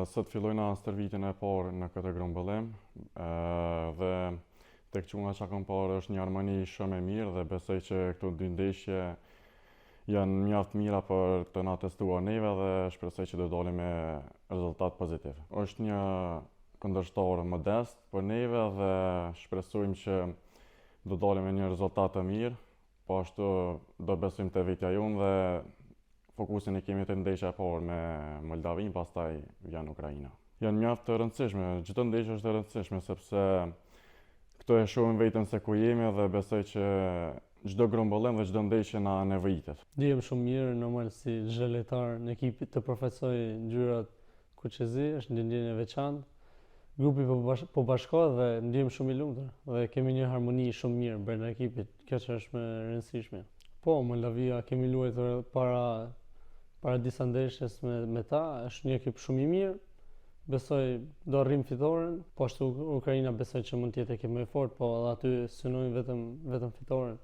Sot fillojna stërvitjen e parë në këtë grumbullim dhe tek çunga që kam parë është një harmoni shumë e mirë dhe besoj që këto dy ndeshje janë mjaft mira për të na testuar neve dhe shpresoj që do dalim me rezultat pozitiv. Është një kundërshtar modest për neve dhe shpresojmë që do dalim me një rezultat të mirë, po ashtu do besojmë te vetja jonë dhe fokusin e kemi të ndeshja e parë me Moldavin, pastaj vjen Ukraina. Janë mjaft të rëndësishme, çdo ndeshje është e rëndësishme sepse këto e shohim vetëm se ku jemi dhe besoj që çdo grumbullim dhe çdo ndeshje na nevojitet. Ndihem shumë mirë, normal si çdo lojtar në ekipit të përfaqësoj ngjyrat kuqezi, është një ndjenjë e veçantë. Grupi po bashkohet dhe ndihem shumë i lumtur dhe kemi një harmoni shumë mirë brenda ekipit. Kjo që është më e rëndësishme. Po, Moldavia kemi luajtur para disa ndeshjes me ta, është një ekip shumë i mirë. Besoj do arrim fitoren, po ashtu Ukraina besoj që mund të jetë ekip më i fortë, po edhe aty synojnë vetëm fitoren.